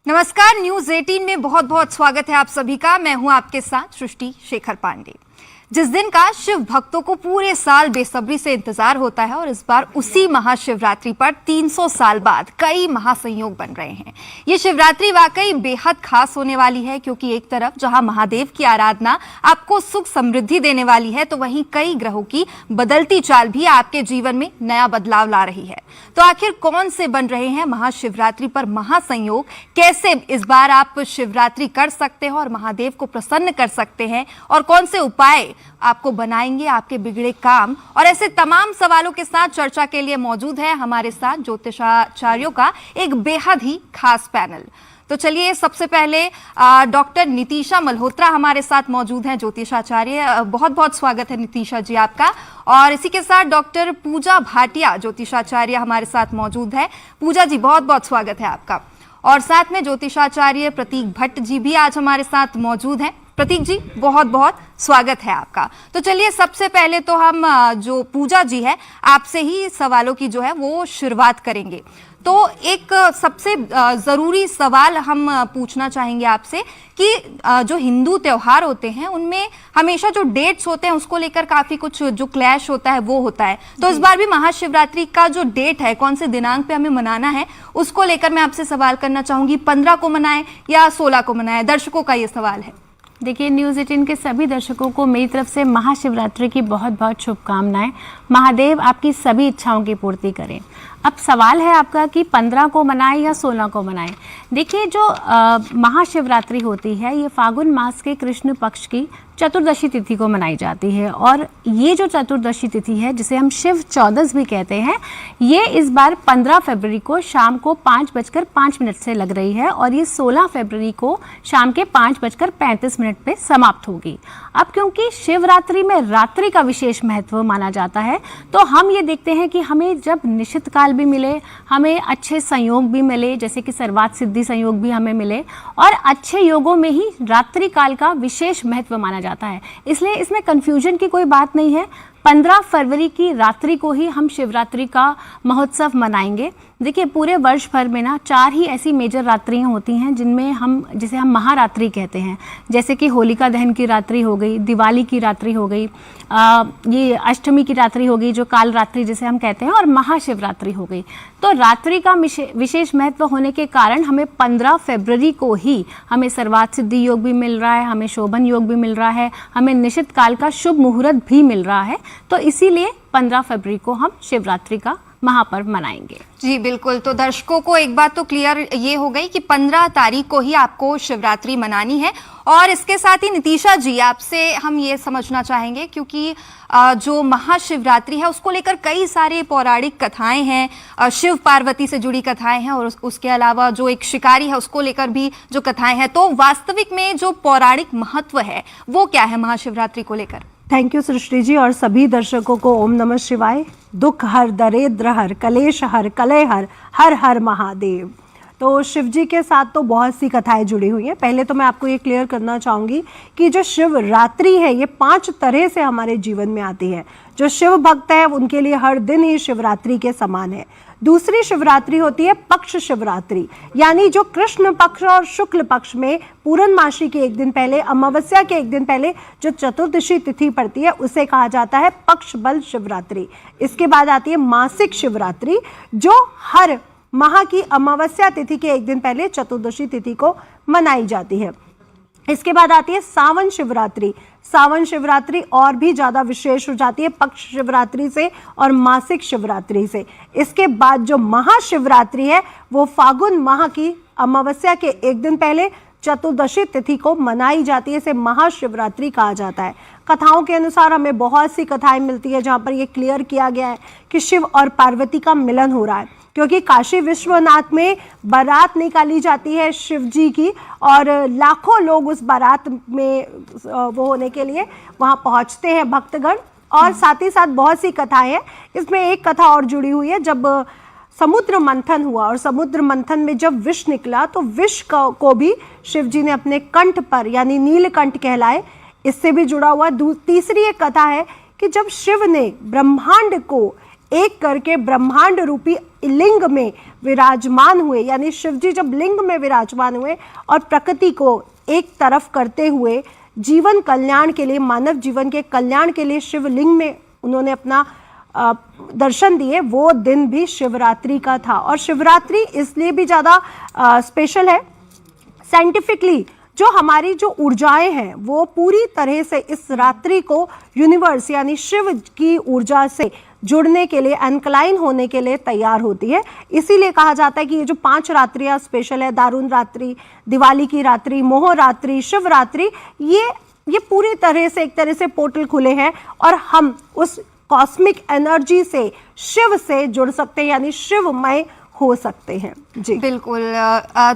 नमस्कार, न्यूज 18 में बहुत बहुत स्वागत है आप सभी का। मैं हूं आपके साथ सृष्टि शेखर पांडे। जिस दिन का शिव भक्तों को पूरे साल बेसब्री से इंतजार होता है और इस बार उसी महाशिवरात्रि पर 300 साल बाद कई महासंयोग बन रहे हैं। ये शिवरात्रि वाकई बेहद खास होने वाली है, क्योंकि एक तरफ जहां महादेव की आराधना आपको सुख समृद्धि देने वाली है, तो वहीं कई ग्रहों की बदलती चाल भी आपके जीवन में नया बदलाव ला रही है। तो आखिर कौन से बन रहे हैं महाशिवरात्रि पर महासंयोग, कैसे इस बार आप शिवरात्रि कर सकते हैं और महादेव को प्रसन्न कर सकते हैं, और कौन से उपाय आपको बनाएंगे आपके बिगड़े काम, और ऐसे तमाम सवालों के साथ चर्चा के लिए मौजूद है हमारे साथ ज्योतिषाचार्यों का एक बेहद ही खास पैनल। तो चलिए, सबसे पहले डॉक्टर नितिशा मल्होत्रा हमारे साथ मौजूद हैं, ज्योतिषाचार्य। बहुत बहुत स्वागत है नितिशा जी आपका। और इसी के साथ डॉक्टर पूजा भाटिया ज्योतिषाचार्य हमारे साथ मौजूद है। पूजा जी, बहुत बहुत स्वागत है आपका। और साथ में ज्योतिषाचार्य प्रतीक भट्ट जी भी आज हमारे साथ मौजूद हैं। प्रतीक जी, बहुत बहुत स्वागत है आपका। तो चलिए, सबसे पहले तो हम जो पूजा जी है आपसे ही सवालों की जो है वो शुरुआत करेंगे। तो एक सबसे ज़रूरी सवाल हम पूछना चाहेंगे आपसे कि जो हिंदू त्योहार होते हैं उनमें हमेशा जो डेट्स होते हैं उसको लेकर काफ़ी कुछ जो क्लैश होता है वो होता है। तो इस बार भी महाशिवरात्रि का जो डेट है, कौन से दिनांक पे हमें मनाना है, उसको लेकर मैं आपसे सवाल करना चाहूँगी। 15 को मनाएं या 16 को मनाएं? दर्शकों का ये सवाल है। देखिए, न्यूज़ 18 के सभी दर्शकों को मेरी तरफ से महाशिवरात्रि की बहुत बहुत शुभकामनाएं। महादेव आपकी सभी इच्छाओं की पूर्ति करें। अब सवाल है आपका कि 15 को मनाएं या 16 को मनाएं। देखिए, जो महाशिवरात्रि होती है ये फागुन मास के कृष्ण पक्ष की चतुर्दशी तिथि को मनाई जाती है, और ये जो चतुर्दशी तिथि है जिसे हम शिव चौदस भी कहते हैं, ये इस बार 15 फरवरी को शाम को 5:05 से लग रही है, और ये 16 फरवरी को शाम के 5:35 पे समाप्त होगी। अब क्योंकि शिवरात्रि में रात्रि का विशेष महत्व माना जाता है, तो हम ये देखते हैं कि हमें जब निश्चित काल भी मिले, हमें अच्छे संयोग भी मिले, जैसे कि सर्वात सिद्धि संयोग भी हमें मिले, और अच्छे योगों में ही रात्रि काल का विशेष महत्व माना जाता है। इसलिए इसमें कंफ्यूजन की कोई बात नहीं है। 15 फरवरी की रात्रि को ही हम शिवरात्रि का महोत्सव मनाएंगे। देखिए, पूरे वर्ष भर में ना 4 ही ऐसी मेजर रात्रियाँ होती हैं जिनमें जिसे हम महारात्रि कहते हैं, जैसे कि होलिका दहन की रात्रि हो गई, दिवाली की रात्रि हो गई, ये अष्टमी की रात्रि हो गई जो काल रात्रि जिसे हम कहते हैं, और महाशिवरात्रि हो गई। तो रात्रि का विशेष महत्व होने के कारण हमें 15 फरवरी को ही हमें सर्वात सिद्धि योग भी मिल रहा है, हमें शोभन योग भी मिल रहा है, हमें निश्चित काल का शुभ मुहूर्त भी मिल रहा है। तो इसीलिए 15 फरवरी को हम शिवरात्रि का महापर्व मनाएंगे। जी बिल्कुल। तो दर्शकों को एक बात तो क्लियर ये हो गई कि 15 तारीख को ही आपको शिवरात्रि मनानी है। और इसके साथ ही नितिशा जी, आपसे हम ये समझना चाहेंगे, क्योंकि जो महाशिवरात्रि है उसको लेकर कई सारे पौराणिक कथाएं हैं, शिव पार्वती से जुड़ी कथाएं हैं, और उसके अलावा जो एक शिकारी है उसको लेकर भी जो कथाएं हैं। तो वास्तविक में जो पौराणिक महत्व है वो क्या है महाशिवरात्रि को लेकर? थैंक यू सृष्टि जी, और सभी दर्शकों को ओम नमः शिवाय। दुख हर, दरिद्र हर, कलेश हर, कलय हर, हर हर महादेव। तो शिव जी के साथ तो बहुत सी कथाएं जुड़ी हुई हैं। पहले तो मैं आपको ये क्लियर करना चाहूँगी कि जो शिवरात्रि है ये 5 तरह से हमारे जीवन में आती है। जो शिव भक्त है उनके लिए हर दिन ही शिवरात्रि के समान है। दूसरी शिवरात्रि होती है पक्ष शिवरात्रि, यानी जो कृष्ण पक्ष और शुक्ल पक्ष में पूर्णमासी के एक दिन पहले, अमावस्या के एक दिन पहले जो चतुर्दशी तिथि पड़ती है उसे कहा जाता है पक्ष बल शिवरात्रि। इसके बाद आती है मासिक शिवरात्रि, जो हर माह की अमावस्या तिथि के एक दिन पहले चतुर्दशी तिथि को मनाई जाती है। इसके बाद आती है सावन शिवरात्रि। सावन शिवरात्रि और भी ज़्यादा विशेष हो जाती है पक्ष शिवरात्रि से और मासिक शिवरात्रि से। इसके बाद जो महाशिवरात्रि है वो फागुन माह की अमावस्या के एक दिन पहले चतुर्दशी तिथि को मनाई जाती है। इसे महाशिवरात्रि कहा जाता है। कथाओं के अनुसार हमें बहुत सी कथाएं मिलती है जहाँ पर ये क्लियर किया गया है कि शिव और पार्वती का मिलन हो रहा है, क्योंकि काशी विश्वनाथ में बारात निकाली जाती है शिव जी की, और लाखों लोग उस बारात में वो होने के लिए वहाँ पहुँचते हैं भक्तगण। और साथ ही साथ बहुत सी कथाएं हैं। इसमें एक कथा और जुड़ी हुई है, जब समुद्र मंथन हुआ और समुद्र मंथन में जब विष निकला तो विष को भी शिव जी ने अपने कंठ पर, यानी नीलकंठ कहलाए, इससे भी जुड़ा हुआ। तीसरी एक कथा है कि जब शिव ने ब्रह्मांड को एक करके ब्रह्मांड रूपी लिंग में विराजमान हुए, यानी शिव जी जब लिंग में विराजमान हुए और प्रकृति को एक तरफ करते हुए जीवन कल्याण के लिए, मानव जीवन के कल्याण के लिए शिवलिंग में उन्होंने अपना दर्शन दिए, वो दिन भी शिवरात्रि का था। और शिवरात्रि इसलिए भी ज़्यादा स्पेशल है, साइंटिफिकली जो हमारी जो ऊर्जाएं हैं वो पूरी तरह से इस रात्रि को यूनिवर्स यानी शिव की ऊर्जा से जुड़ने के लिए, एनक्लाइन होने के लिए तैयार होती है। इसीलिए कहा जाता है कि ये जो 5 रात्रियां स्पेशल है, दारुण रात्रि, दिवाली की रात्रि, मोह रात्रि, शिवरात्रि, ये पूरी तरह से एक तरह से पोर्टल खुले हैं और हम उस कॉस्मिक एनर्जी से, शिव से जुड़ सकते हैं, यानी शिवमय हो सकते हैं। जी बिल्कुल।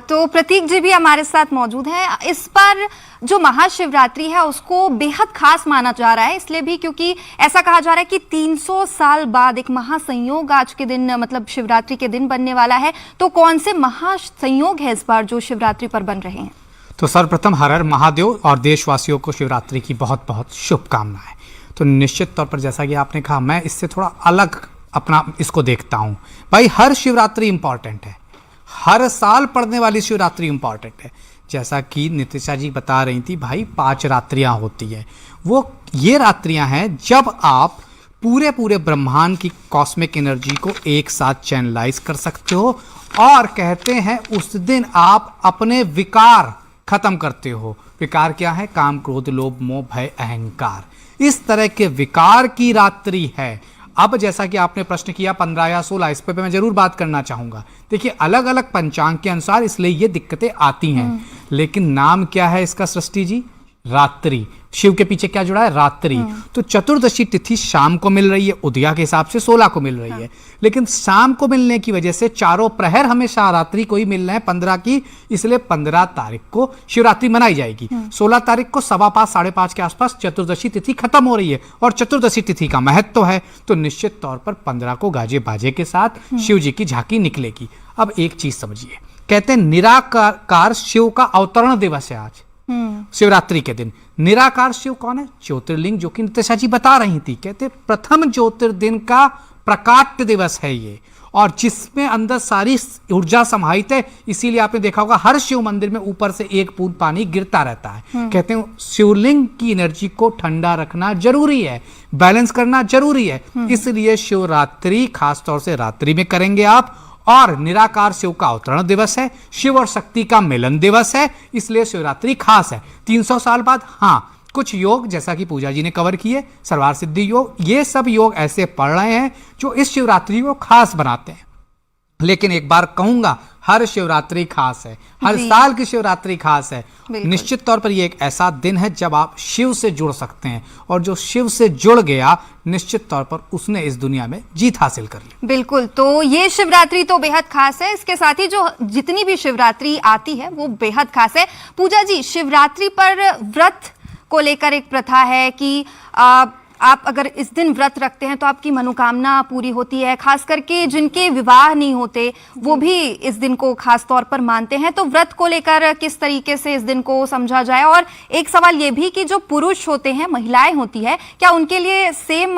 तो प्रतीक जी भी हमारे साथ मौजूद हैं। इस पर जो महाशिवरात्रि है उसको बेहद खास माना जा रहा है, इसलिए भी क्योंकि ऐसा कहा जा रहा है कि 300 साल बाद एक महासंयोग आज के दिन, मतलब शिवरात्रि के दिन बनने वाला है। तो कौन से महासंयोग है इस बार जो शिवरात्रि पर बन रहे हैं? तो सर्वप्रथम हर हर महादेव और देशवासियों को शिवरात्रि की बहुत बहुत शुभकामनाएं। तो निश्चित तौर पर जैसा कि आपने कहा, मैं इससे थोड़ा अलग अपना इसको देखता हूँ। भाई हर शिवरात्रि इम्पॉर्टेंट है, हर साल पड़ने वाली शिवरात्रि इम्पॉर्टेंट है। जैसा कि नितिशा जी बता रही थी, भाई 5 रात्रियाँ होती है, वो ये रात्रियाँ हैं जब आप पूरे पूरे ब्रह्मांड की कॉस्मिक एनर्जी को एक साथ चैनलाइज कर सकते हो और कहते हैं उस दिन आप अपने विकार खत्म करते हो। विकार क्या है? काम, क्रोध, लोभ, मोह, भय, अहंकार, इस तरह के विकार की रात्रि है। अब जैसा कि आपने प्रश्न किया 15 या 16, इस पर मैं जरूर बात करना चाहूंगा। देखिए अलग अलग पंचांग के अनुसार इसलिए ये दिक्कतें आती हैं, लेकिन नाम क्या है इसका सृष्टि जी? रात्रि। शिव के पीछे क्या जुड़ा है? रात्रि। तो चतुर्दशी तिथि शाम को मिल रही है, उदया के हिसाब से 16 को मिल रही है, लेकिन शाम को मिलने की वजह से चारों प्रहर हमेशा रात्रि को ही मिल रहे हैं 15 की, इसलिए 15 तारीख को शिवरात्रि मनाई जाएगी। 16 तारीख को 5:15 साढ़े 5 के आसपास चतुर्दशी तिथि खत्म हो रही है और चतुर्दशी तिथि का महत्व है, तो निश्चित तौर पर 15 को गाजे बाजे के साथ शिव जी की झांकी निकलेगी। अब एक चीज समझिए, कहते हैं निराकार शिव का अवतरण दिवस है आज, शिवरात्रि के दिन। निराकार शिव कौन है? ज्योतिर्लिंग, जो कि नितिशा जी बता रही थी। कहते प्रथम ज्योतिर्दिन का प्रकाट्य दिवस है ये, और जिसमें अंदर सारी ऊर्जा समाहित है। इसीलिए आपने देखा होगा हर शिव मंदिर में ऊपर से एक बूंद पानी गिरता रहता है। कहते हैं शिवलिंग की एनर्जी को ठंडा रखना जरूरी है, बैलेंस करना जरूरी है। इसलिए शिवरात्रि खासतौर से रात्रि में करेंगे आप। और निराकार शिव का अवतरण दिवस है, शिव और शक्ति का मिलन दिवस है, इसलिए शिवरात्रि खास है। 300 साल बाद हाँ कुछ योग जैसा कि पूजा जी ने कवर किए, सर्वार सिद्धि योग, ये सब योग ऐसे पढ़ रहे हैं जो इस शिवरात्रि को खास बनाते हैं। लेकिन एक बार कहूंगा, हर शिवरात्रि खास है, हर साल की शिवरात्रि खास है। निश्चित तौर पर यह एक ऐसा दिन है जब आप शिव से जुड़ सकते हैं, और जो शिव से जुड़ गया निश्चित तौर पर उसने इस दुनिया में जीत हासिल कर ली। बिल्कुल। तो ये शिवरात्रि तो बेहद खास है, इसके साथ ही जो जितनी भी शिवरात्रि आती है वो बेहद खास है। पूजा जी, शिवरात्रि पर व्रत को लेकर एक प्रथा है कि आप अगर इस दिन व्रत रखते हैं तो आपकी मनोकामना पूरी होती है। खास करके जिनके विवाह नहीं होते वो भी इस दिन को खास तौर पर मानते हैं। तो व्रत को लेकर किस तरीके से इस दिन को समझा जाए? और एक सवाल ये भी कि जो पुरुष होते हैं, महिलाएं होती है, क्या उनके लिए सेम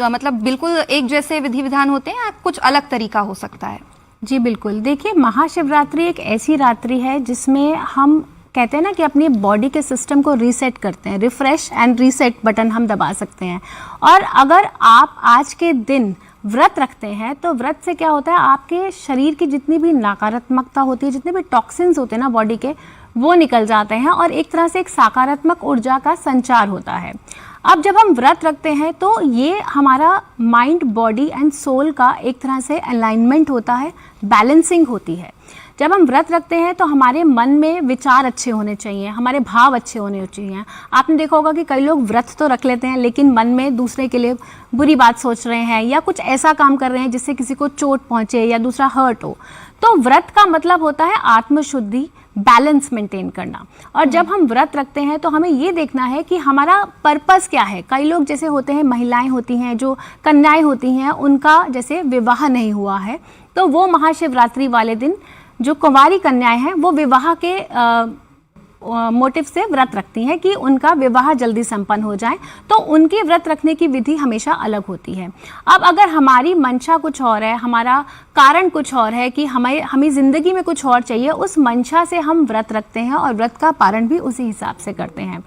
मतलब बिल्कुल एक जैसे विधि विधान होते हैं या कुछ अलग तरीका हो सकता है? जी बिल्कुल। देखिए महाशिवरात्रि एक ऐसी रात्रि है जिसमें हम कहते हैं ना कि अपनी बॉडी के सिस्टम को रीसेट करते हैं, रिफ्रेश एंड रीसेट बटन हम दबा सकते हैं। और अगर आप आज के दिन व्रत रखते हैं तो व्रत से क्या होता है, आपके शरीर की जितनी भी नकारात्मकता होती है, जितने भी टॉक्सिन्स होते हैं ना बॉडी के, वो निकल जाते हैं और एक तरह से एक सकारात्मक ऊर्जा का संचार होता है। अब जब हम व्रत रखते हैं तो ये हमारा माइंड, बॉडी एंड सोल का एक तरह से अलाइनमेंट होता है, बैलेंसिंग होती है। जब हम व्रत रखते हैं तो हमारे मन में विचार अच्छे होने चाहिए, हमारे भाव अच्छे होने चाहिए। आपने देखा होगा कि कई लोग व्रत तो रख लेते हैं लेकिन मन में दूसरे के लिए बुरी बात सोच रहे हैं या कुछ ऐसा काम कर रहे हैं जिससे किसी को चोट पहुंचे या दूसरा हर्ट हो। तो व्रत का मतलब होता है आत्मशुद्धि, बैलेंस मेंटेन करना। और जब हम व्रत रखते हैं तो हमें ये देखना है कि हमारा पर्पस क्या है। कई लोग जैसे होते हैं, महिलाएं होती हैं, जो कन्याएं होती हैं, उनका जैसे विवाह नहीं हुआ है तो वो महाशिवरात्रि वाले दिन, जो कुंवारी कन्याएं हैं, वो विवाह के मोटिव से व्रत रखती हैं कि उनका विवाह जल्दी संपन्न हो जाए, तो उनके व्रत रखने की विधि हमेशा अलग होती है। अब अगर हमारी मंशा कुछ और है, हमारा कारण कुछ और है कि हमें ज़िंदगी में कुछ और चाहिए, उस मंशा से हम व्रत रखते हैं और व्रत का पारण भी उसी हिसाब से करते हैं।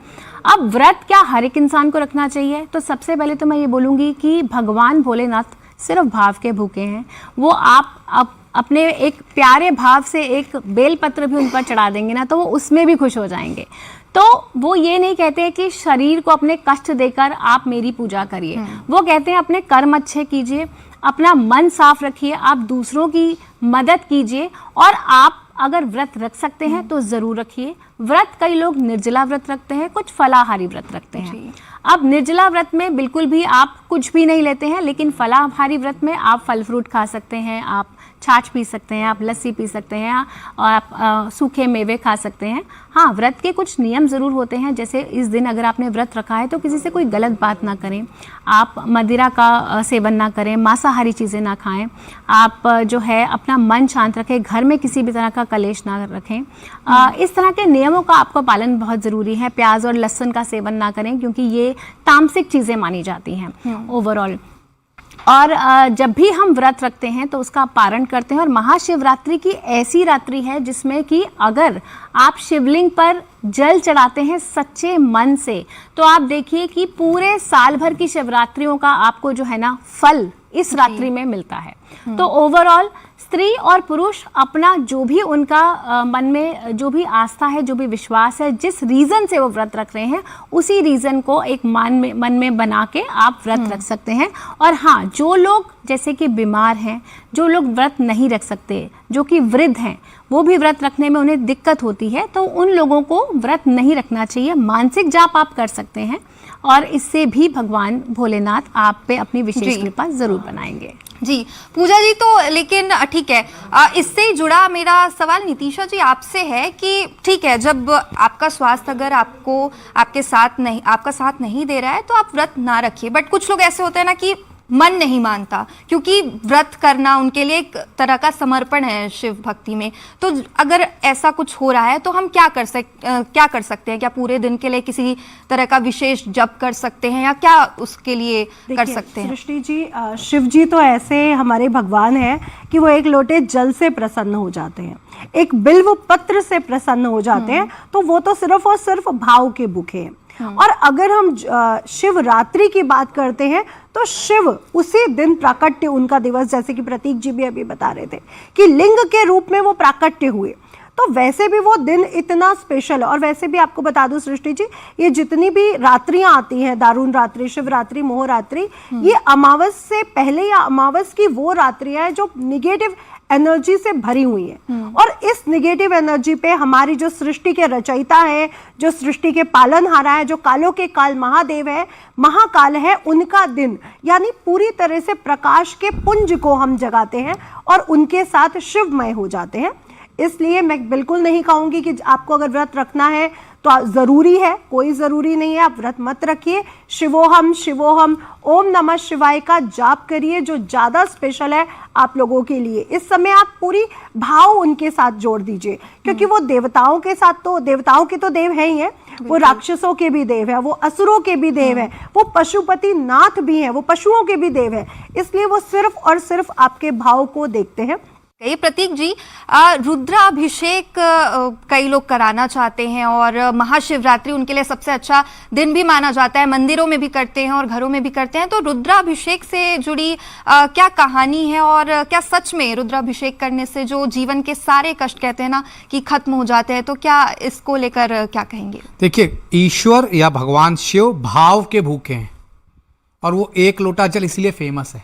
अब व्रत क्या हर एक इंसान को रखना चाहिए? तो सबसे पहले तो मैं ये बोलूँगी कि भगवान भोलेनाथ सिर्फ भाव के भूखे हैं। वो आप अपने एक प्यारे भाव से एक बेलपत्र भी उन पर चढ़ा देंगे ना, तो वो उसमें भी खुश हो जाएंगे। तो वो ये नहीं कहते कि शरीर को अपने कष्ट देकर आप मेरी पूजा करिए, वो कहते हैं अपने कर्म अच्छे कीजिए, अपना मन साफ रखिए, आप दूसरों की मदद कीजिए, और आप अगर व्रत रख सकते हैं तो ज़रूर रखिए। व्रत कई लोग निर्जला व्रत रखते हैं, कुछ फलाहारी व्रत रखते हैं। अब निर्जला व्रत में बिल्कुल भी आप कुछ भी नहीं लेते हैं, लेकिन फलाहारी व्रत में आप फल फ्रूट खा सकते हैं, आप छाछ पी सकते हैं, आप लस्सी पी सकते हैं, और आप सूखे मेवे खा सकते हैं। हाँ, व्रत के कुछ नियम ज़रूर होते हैं, जैसे इस दिन अगर आपने व्रत रखा है तो किसी से कोई गलत बात ना करें, आप मदिरा का सेवन ना करें, मांसाहारी चीज़ें ना खाएं, आप जो है अपना मन शांत रखें, घर में किसी भी तरह का कलेश ना रखें। इस तरह के नियमों का आपका पालन बहुत ज़रूरी है। प्याज और लहसुन का सेवन ना करें, क्योंकि ये तामसिक चीज़ें मानी जाती हैं ओवरऑल। और जब भी हम व्रत रखते हैं तो उसका पारण करते हैं। और महाशिवरात्रि की ऐसी रात्रि है जिसमें कि अगर आप शिवलिंग पर जल चढ़ाते हैं सच्चे मन से, तो आप देखिए कि पूरे साल भर की शिवरात्रियों का आपको जो है ना फल इस रात्रि में मिलता है। तो ओवरऑल स्त्री और पुरुष अपना जो भी उनका मन में जो भी आस्था है, जो भी विश्वास है, जिस रीज़न से वो व्रत रख रहे हैं, उसी रीज़न को एक मन में बना के आप व्रत रख सकते हैं। और हाँ, जो लोग जैसे कि बीमार हैं, जो लोग व्रत नहीं रख सकते, जो कि वृद्ध हैं, वो भी व्रत रखने में उन्हें दिक्कत होती है, तो उन लोगों को व्रत नहीं रखना चाहिए। मानसिक जाप आप कर सकते हैं, और इससे भी भगवान भोलेनाथ आप पे अपनी विशेष कृपा जरूर बनाएंगे। जी पूजा जी, तो लेकिन ठीक है, इससे ही जुड़ा मेरा सवाल नितिशा जी आपसे है कि ठीक है, जब आपका स्वास्थ्य अगर आपका साथ नहीं दे रहा है तो आप व्रत ना रखिए, बट कुछ लोग ऐसे होते हैं ना कि मन नहीं मानता, क्योंकि व्रत करना उनके लिए एक तरह का समर्पण है शिव भक्ति में। तो अगर ऐसा कुछ हो रहा है तो हम क्या कर सकते हैं? क्या पूरे दिन के लिए किसी तरह का विशेष जप कर सकते हैं, या क्या उसके लिए कर सकते हैं? सृष्टि जी, शिव जी तो ऐसे हमारे भगवान हैं कि वो एक लोटे जल से प्रसन्न हो जाते हैं, एक बिल्व पत्र से प्रसन्न हो जाते हैं, तो वो तो सिर्फ और सिर्फ भाव के भूखे हैं। और अगर हम शिवरात्रि की बात करते हैं तो शिव उसी दिन प्राकट्य, उनका दिवस, जैसे कि प्रतीक जी भी अभी बता रहे थे कि लिंग के रूप में वो प्राकट्य हुए, तो वैसे भी वो दिन इतना स्पेशल है। और वैसे भी आपको बता दूं सृष्टि जी, ये जितनी भी रात्रियां आती हैं, दारुण रात्रि, शिवरात्रि, मोहरात्रि, ये अमावस से पहले या अमावस की वो रात्रियां हैं जो निगेटिव एनर्जी से भरी हुई है। और इस निगेटिव एनर्जी पे हमारी जो सृष्टि के रचयिता है, जो सृष्टि के पालनहारा है, जो कालों के काल महादेव है, महाकाल है, उनका दिन, यानी पूरी तरह से प्रकाश के पुंज को हम जगाते हैं और उनके साथ शिवमय हो जाते हैं। इसलिए मैं बिल्कुल नहीं कहूंगी कि आपको अगर व्रत रखना है तो ज़रूरी है, कोई ज़रूरी नहीं है, आप व्रत मत रखिए। शिवोहम शिवोहम ओम नमः शिवाय का जाप करिए, जो ज़्यादा स्पेशल है आप लोगों के लिए। इस समय आप पूरी भाव उनके साथ जोड़ दीजिए, क्योंकि वो देवताओं के साथ, तो देवताओं के तो देव है ही है, वो राक्षसों के भी देव है, वो असुरों के भी देव है, वो पशुपति नाथ भी हैं, वो पशुओं के भी देव है। इसलिए वो सिर्फ और सिर्फ आपके भाव को देखते हैं। कई प्रतीक जी, रुद्राभिषेक कई लोग कराना चाहते हैं, और महाशिवरात्रि उनके लिए सबसे अच्छा दिन भी माना जाता है, मंदिरों में भी करते हैं और घरों में भी करते हैं। तो रुद्राभिषेक से जुड़ी क्या कहानी है, और क्या सच में रुद्राभिषेक करने से जो जीवन के सारे कष्ट कहते हैं ना कि खत्म हो जाते हैं, तो क्या इसको लेकर क्या कहेंगे? देखिए, ईश्वर या भगवान शिव भाव के भूखे हैं, और वो एक लोटा जल इसलिए फेमस है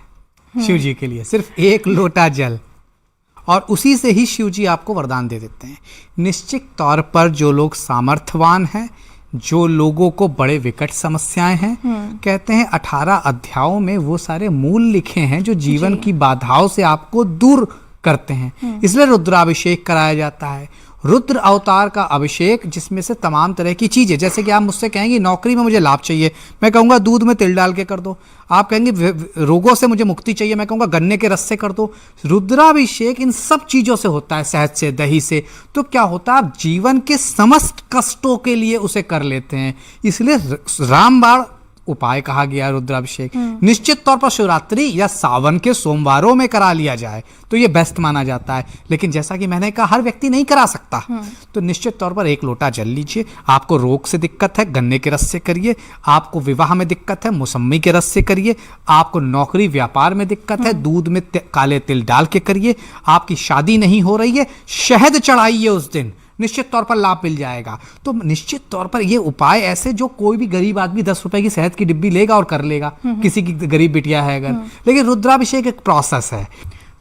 शिव जी के लिए, सिर्फ एक लोटा जल, और उसी से ही शिव जी आपको वरदान दे देते हैं। निश्चित तौर पर जो लोग सामर्थ्यवान हैं, जो लोगों को बड़े विकट समस्याएं हैं, कहते हैं 18 अध्यायों में वो सारे मूल लिखे हैं जो जीवन की बाधाओं से आपको दूर करते हैं। इसलिए रुद्राभिषेक कराया जाता है। रुद्र अवतार का अभिषेक, जिसमें से तमाम तरह की चीज़ें, जैसे कि आप मुझसे कहेंगे नौकरी में मुझे लाभ चाहिए, मैं कहूँगा दूध में तिल डाल के कर दो। आप कहेंगे रोगों से मुझे मुक्ति चाहिए, मैं कहूँगा गन्ने के रस से कर दो। रुद्राभिषेक इन सब चीज़ों से होता है, शहद से, दही से। तो क्या होता है, आप जीवन के समस्त कष्टों के लिए उसे कर लेते हैं। इसलिए रामबाण उपाय कहा गया रुद्राभिषेक। निश्चित तौर पर शिवरात्रि या सावन के सोमवारों में करा लिया जाए तो ये बेस्ट माना जाता है, लेकिन जैसा कि मैंने कहा हर व्यक्ति नहीं करा सकता। तो निश्चित तौर पर 1 लोटा जल लीजिए। आपको रोग से दिक्कत है, गन्ने के रस से करिए। आपको विवाह में दिक्कत है, मौसमी के रस से करिए। आपको नौकरी व्यापार में दिक्कत है, दूध में काले तिल डाल के करिए। आपकी शादी नहीं हो रही है, शहद चढ़ाइए उस दिन, निश्चित तौर पर लाभ मिल जाएगा। तो निश्चित तौर पर ये उपाय ऐसे जो कोई भी गरीब आदमी 10 रुपए की शहद की डिब्बी लेगा और कर लेगा, किसी की गरीब बिटिया है अगर। लेकिन रुद्राभिषेक एक प्रोसेस है।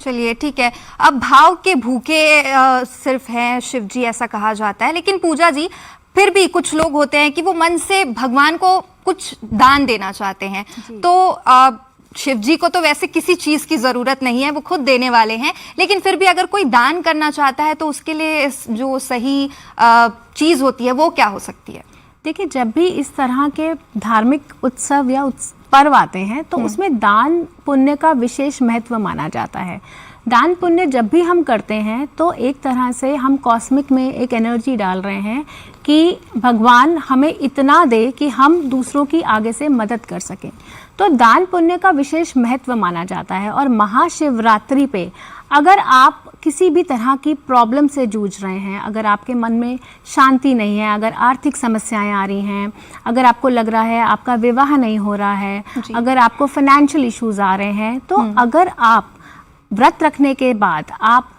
चलिए ठीक है। अब भाव के भूखे सिर्फ हैं शिव जी, ऐसा कहा जाता है, लेकिन पूजा जी फिर भी कुछ लोग होते हैं कि वो मन से भगवान को कुछ दान देना चाहते हैं। तो शिव जी को तो वैसे किसी चीज की जरूरत नहीं है, वो खुद देने वाले हैं, लेकिन फिर भी अगर कोई दान करना चाहता है तो उसके लिए जो सही चीज होती है वो क्या हो सकती है? देखिए, जब भी इस तरह के धार्मिक उत्सव या पर्व आते हैं तो उसमें दान पुण्य का विशेष महत्व माना जाता है। दान पुण्य जब भी हम करते हैं तो एक तरह से हम कॉस्मिक में एक एनर्जी डाल रहे हैं कि भगवान हमें इतना दे कि हम दूसरों की आगे से मदद कर सकें। तो दान पुण्य का विशेष महत्व माना जाता है। और महाशिवरात्रि पे अगर आप किसी भी तरह की प्रॉब्लम से जूझ रहे हैं, अगर आपके मन में शांति नहीं है, अगर आर्थिक समस्याएं आ रही हैं, अगर आपको लग रहा है आपका विवाह नहीं हो रहा है, अगर आपको फाइनेंशियल इश्यूज आ रहे हैं, तो अगर आप व्रत रखने के बाद आप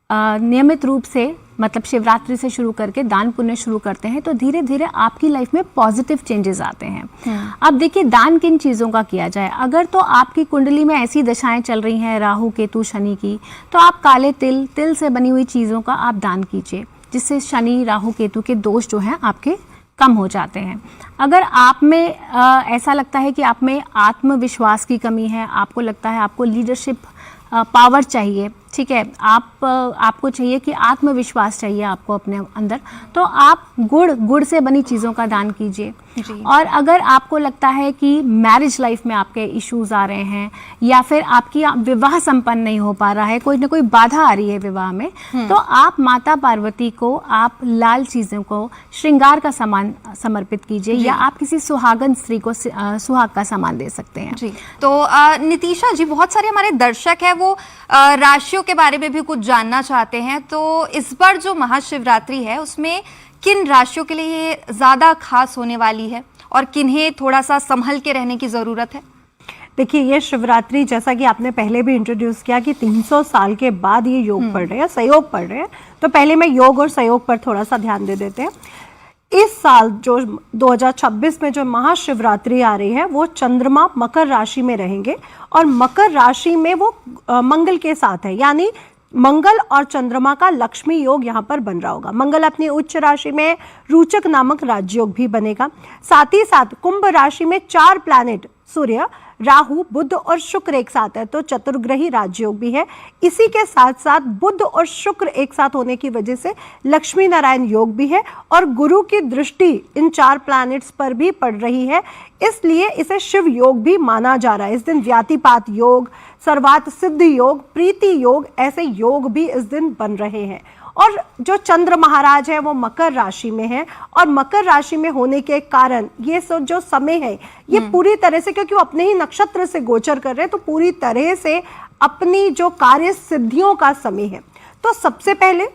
नियमित रूप से मतलब शिवरात्रि से शुरू करके दान पुण्य शुरू करते हैं तो धीरे धीरे आपकी लाइफ में पॉजिटिव चेंजेस आते हैं। अब देखिए, दान किन चीज़ों का किया जाए। अगर तो आपकी कुंडली में ऐसी दशाएं चल रही हैं राहु केतु शनि की, तो आप काले तिल से बनी हुई चीज़ों का आप दान कीजिए, जिससे शनि राहु केतु के दोष जो हैं आपके कम हो जाते हैं। अगर आप में ऐसा लगता है कि आप में आत्मविश्वास की कमी है, आपको लगता है आपको लीडरशिप पावर चाहिए, ठीक है, आपको चाहिए कि आत्मविश्वास चाहिए आपको अपने अंदर, तो आप गुड़ से बनी चीज़ों का दान कीजिए। और अगर आपको लगता है कि मैरिज लाइफ में आपके इश्यूज आ रहे हैं या फिर आपकी विवाह संपन्न नहीं हो पा रहा है, कोई ना कोई बाधा आ रही है विवाह में, तो आप माता पार्वती को आप लाल चीज़ों को श्रृंगार का सामान समर्पित कीजिए, या आप किसी सुहागन स्त्री को सुहाग का सामान दे सकते हैं। जी। तो नितिशा जी, बहुत सारे हमारे दर्शक हैं वो राशियों के बारे में भी कुछ जानना चाहते हैं। तो इस बार जो महाशिवरात्रि है उसमें किन राशियों के लिए ये ज़्यादा खास होने वाली है और किन्हें थोड़ा सा संभल के रहने की ज़रूरत है? देखिए, ये शिवरात्रि जैसा कि आपने पहले भी इंट्रोड्यूस किया कि 300 साल के बाद ये योग पड़ रहे हैं, सहयोग पड़ रहे हैं, तो पहले मैं योग और सहयोग पर थोड़ा सा ध्यान दे देते हैं। इस साल जो 2026 में जो महाशिवरात्रि आ रही है वो चंद्रमा मकर राशि में रहेंगे और मकर राशि में वो मंगल के साथ है, यानी मंगल और चंद्रमा का लक्ष्मी योग यहाँ पर बन रहा होगा। मंगल अपनी उच्च राशि में रोचक नामक राजयोग भी बनेगा। साथ ही साथ कुंभ राशि में 4 प्लैनेट सूर्य, राहु, बुध और शुक्र एक साथ है, तो चतुर्ग्रही राजयोग भी है। इसी के साथ साथ बुध और शुक्र एक साथ होने की वजह से लक्ष्मी नारायण योग भी है और गुरु की दृष्टि इन 4 प्लैनेट्स पर भी पड़ रही है, इसलिए इसे शिव योग भी माना जा रहा है। इस दिन व्यातिपात योग, सर्वात सिद्ध योग, प्रीति योग, ऐसे योग भी इस दिन बन रहे हैं। और जो चंद्र महाराज है वो मकर राशि में है और मकर राशि में होने के कारण ये जो समय है ये पूरी तरह से, क्योंकि वो अपने ही नक्षत्र से गोचर कर रहे हैं, तो पूरी तरह से अपनी जो कार्य सिद्धियों का समय है। तो सबसे पहले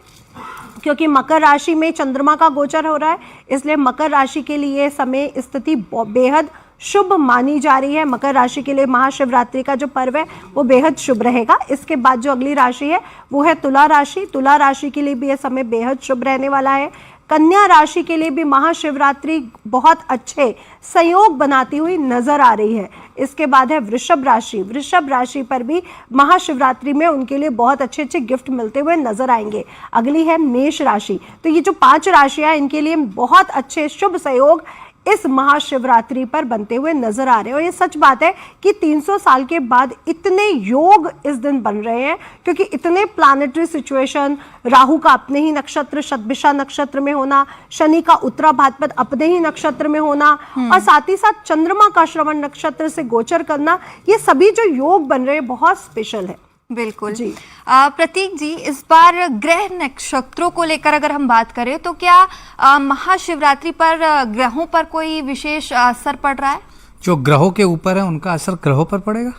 क्योंकि मकर राशि में चंद्रमा का गोचर हो रहा है, इसलिए मकर राशि के लिए समय स्थिति बेहद शुभ मानी जा रही है। मकर राशि के लिए महाशिवरात्रि का जो पर्व है वो बेहद शुभ रहेगा। इसके बाद जो अगली राशि है वो है तुला राशि। तुला राशि के लिए भी यह समय बेहद शुभ रहने वाला है। कन्या राशि के लिए भी महाशिवरात्रि बहुत अच्छे संयोग बनाती हुई नजर आ रही है। इसके बाद है वृषभ राशि। वृषभ राशि पर भी महाशिवरात्रि में उनके लिए बहुत अच्छे अच्छे गिफ्ट मिलते हुए नजर आएंगे। अगली है मेष राशि। तो ये जो 5 राशियां इनके लिए बहुत अच्छे शुभ संयोग इस महाशिवरात्रि पर बनते हुए नजर आ रहे हैं। और ये सच बात है कि 300 साल के बाद इतने योग इस दिन बन रहे हैं, क्योंकि इतने प्लैनेटरी सिचुएशन, राहु का अपने ही नक्षत्र शतभिषा नक्षत्र में होना, शनि का उत्तरा भाद्रपद अपने ही नक्षत्र में होना, और साथ ही साथ चंद्रमा का श्रवण नक्षत्र से गोचर करना, ये सभी जो योग बन रहे हैं बहुत स्पेशल है। बिल्कुल जी। प्रतीक जी, इस बार ग्रह नक्षत्रों को लेकर अगर हम बात करें तो क्या महाशिवरात्रि पर ग्रहों पर कोई विशेष असर पड़ रहा है? जो ग्रहों के ऊपर है उनका असर ग्रहों पर पड़ेगा?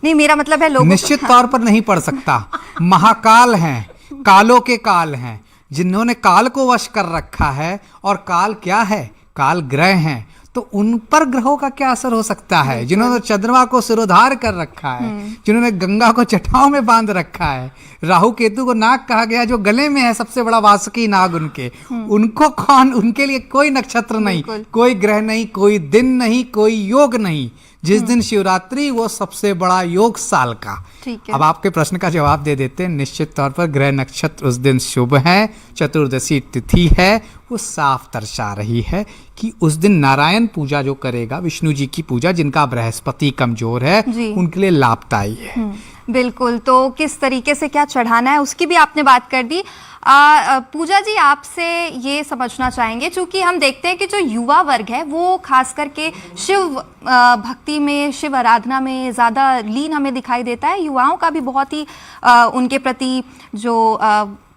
नहीं, मेरा मतलब है लोगों निश्चित तौर पर नहीं पड़ सकता। महाकाल हैं, कालों के काल हैं, जिन्होंने काल को वश कर रखा है। और काल क्या है? काल ग्रह हैं, तो उन पर ग्रहों का क्या असर हो सकता है? जिन्होंने चंद्रमा को सिरोधार कर रखा है, जिन्होंने गंगा को जटाओं में बांध रखा है, राहु केतु को नाग कहा गया जो गले में है सबसे बड़ा वासुकी नाग उनके, उनको कौन, उनके लिए कोई नक्षत्र नहीं, कोई ग्रह नहीं, कोई दिन नहीं, कोई योग नहीं। जिस दिन शिवरात्रि वो सबसे बड़ा योग साल का। ठीक है। अब आपके प्रश्न का जवाब दे देते हैं। निश्चित तौर पर ग्रह नक्षत्र उस दिन शुभ है, चतुर्दशी तिथि है, वो साफ दर्शा रही है कि उस दिन नारायण पूजा जो करेगा, विष्णु जी की पूजा, जिनका बृहस्पति कमजोर है, उनके लिए लाभदायी है। बिल्कुल। तो किस तरीके से क्या चढ़ाना है उसकी भी आपने बात कर दी। पूजा जी, आपसे ये समझना चाहेंगे, चूंकि हम देखते हैं कि जो युवा वर्ग है वो खास करके शिव भक्ति में, शिव आराधना में ज़्यादा लीन हमें दिखाई देता है। युवाओं का भी बहुत ही उनके प्रति जो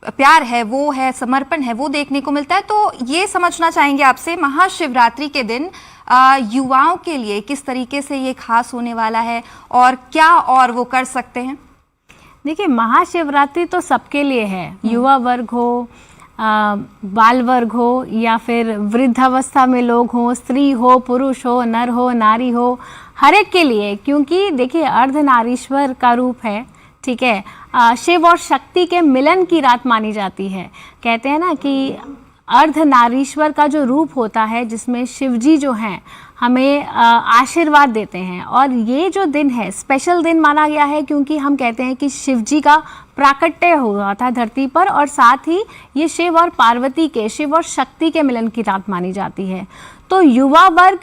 प्यार है, वो है, समर्पण है, वो देखने को मिलता है। तो ये समझना चाहेंगे आपसे, महाशिवरात्रि के दिन युवाओं के लिए किस तरीके से ये खास होने वाला है और क्या और वो कर सकते हैं? देखिए, महाशिवरात्रि तो सबके लिए है, युवा वर्ग हो, बाल वर्ग हो, या फिर वृद्धावस्था में लोग हों, स्त्री हो, पुरुष हो, नर हो, नारी हो, हर एक के लिए। क्योंकि देखिए, अर्धनारीश्वर का रूप है, ठीक है। शिव और शक्ति के मिलन की रात मानी जाती है। कहते हैं ना कि अर्धनारीश्वर का जो रूप होता है, जिसमें शिवजी जो हैं हमें आशीर्वाद देते हैं। और ये जो दिन है, स्पेशल दिन माना गया है, क्योंकि हम कहते हैं कि शिवजी का प्राकट्य हुआ था धरती पर, और साथ ही ये शिव और पार्वती के, शिव और शक्ति के मिलन की रात मानी जाती है। तो युवा वर्ग,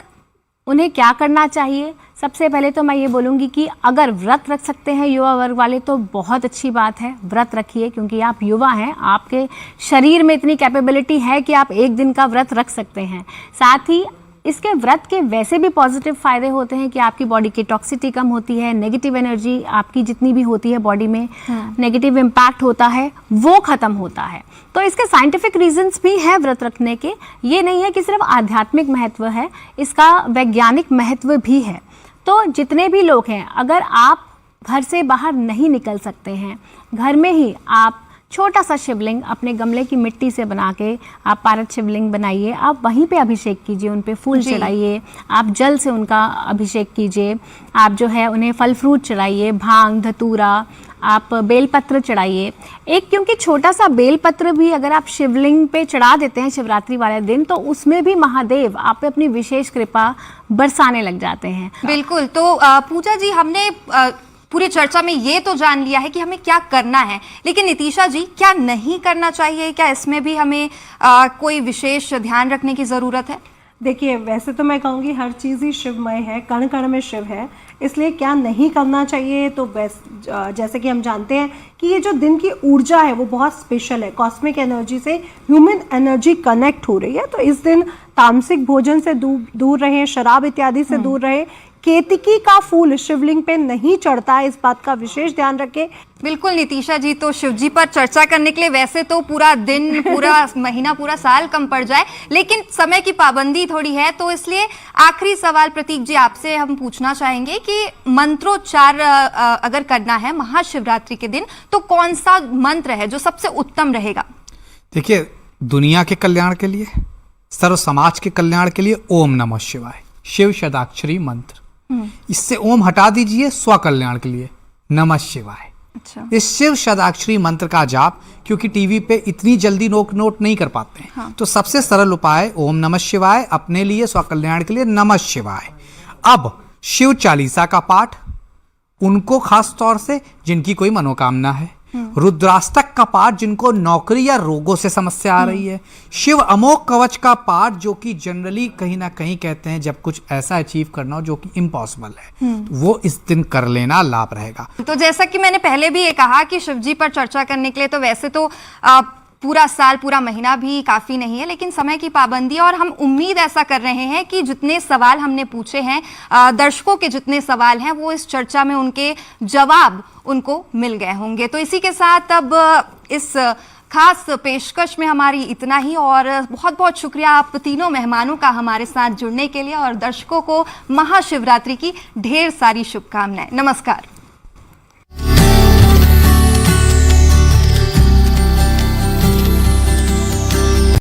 उन्हें क्या करना चाहिए? सबसे पहले तो मैं ये बोलूँगी कि अगर व्रत रख सकते हैं युवा वर्ग वाले तो बहुत अच्छी बात है, व्रत रखिए, क्योंकि आप युवा हैं, आपके शरीर में इतनी कैपेबिलिटी है कि आप एक दिन का व्रत रख सकते हैं। साथ ही इसके व्रत के वैसे भी पॉजिटिव फायदे होते हैं कि आपकी बॉडी की टॉक्सिसिटी कम होती है, नेगेटिव एनर्जी आपकी जितनी भी होती है बॉडी में, नेगेटिव इम्पैक्ट होता है, वो ख़त्म होता है। तो इसके साइंटिफिक रीजंस भी हैं व्रत रखने के। ये नहीं है कि सिर्फ आध्यात्मिक महत्व है, इसका वैज्ञानिक महत्व भी है। तो जितने भी लोग हैं, अगर आप घर से बाहर नहीं निकल सकते हैं, घर में ही आप छोटा सा शिवलिंग अपने गमले की मिट्टी से बना के आप पारद शिवलिंग बनाइए, आप वहीं पे अभिषेक कीजिए, उन पे फूल चढ़ाइए, आप जल से उनका अभिषेक कीजिए, आप जो है उन्हें फल फ्रूट चढ़ाइए, भांग धतूरा, आप बेलपत्र चढ़ाइए एक, क्योंकि छोटा सा बेलपत्र भी अगर आप शिवलिंग पे चढ़ा देते हैं शिवरात्रि वाले दिन, तो उसमें भी महादेव आप पे अपनी विशेष कृपा बरसाने लग जाते हैं। बिल्कुल। तो पूजा जी, हमने पूरी चर्चा में ये तो जान लिया है कि हमें क्या करना है, लेकिन नितिशा जी, क्या नहीं करना चाहिए? क्या इसमें भी हमें कोई विशेष ध्यान रखने की ज़रूरत है? देखिए, वैसे तो मैं कहूँगी हर चीज़ ही शिवमय है, कण कण में शिव है, इसलिए क्या नहीं करना चाहिए? तो जैसे कि हम जानते हैं कि ये जो दिन की ऊर्जा है वो बहुत स्पेशल है, कॉस्मिक एनर्जी से ह्यूमन एनर्जी कनेक्ट हो रही है। तो इस दिन तामसिक भोजन से दूर रहें, शराब इत्यादि से दूर रहें, केतकी का फूल शिवलिंग पे नहीं चढ़ता है, इस बात का विशेष ध्यान रखें। बिल्कुल नितिशा जी, तो शिव जी पर चर्चा करने के लिए वैसे तो पूरा दिन, पूरा महीना, पूरा साल कम पड़ जाए, लेकिन समय की पाबंदी थोड़ी है, तो इसलिए आखिरी सवाल प्रतीक जी आपसे हम पूछना चाहेंगे कि मंत्रोच्चार अगर करना है महाशिवरात्रि के दिन, तो कौन सा मंत्र है जो सबसे उत्तम रहेगा? देखिए, दुनिया के कल्याण के लिए, सर्व समाज के कल्याण के लिए ओम नमः शिवाय, शिव शताक्षरी मंत्र, इससे ओम हटा दीजिए, स्वकल्याण के लिए नमः शिवाय। अच्छा। इस शिव शताक्षरी मंत्र का जाप, क्योंकि टीवी पे इतनी जल्दी नोट नहीं कर पाते हैं, हाँ। तो सबसे सरल उपाय ओम नमः शिवाय, अपने लिए स्वकल्याण के लिए नमः शिवाय। अब शिव चालीसा का पाठ, उनको खास तौर से जिनकी कोई मनोकामना है, रुद्राष्टक का पाठ जिनको नौकरी या रोगों से समस्या आ रही है, शिव अमोघ कवच का पाठ जो कि जनरली कहीं ना कहीं कहते हैं जब कुछ ऐसा अचीव करना हो जो कि इम्पॉसिबल है, तो वो इस दिन कर लेना लाभ रहेगा। तो जैसा कि मैंने पहले भी ये कहा कि शिव जी पर चर्चा करने के लिए तो वैसे तो पूरा साल पूरा महीना भी काफ़ी नहीं है, लेकिन समय की पाबंदी, और हम उम्मीद ऐसा कर रहे हैं कि जितने सवाल हमने पूछे हैं, दर्शकों के जितने सवाल हैं, वो इस चर्चा में उनके जवाब उनको मिल गए होंगे। तो इसी के साथ अब इस खास पेशकश में हमारी इतना ही, और बहुत बहुत शुक्रिया आप तीनों मेहमानों का हमारे साथ जुड़ने के लिए, और दर्शकों को महाशिवरात्रि की ढेर सारी शुभकामनाएं। नमस्कार।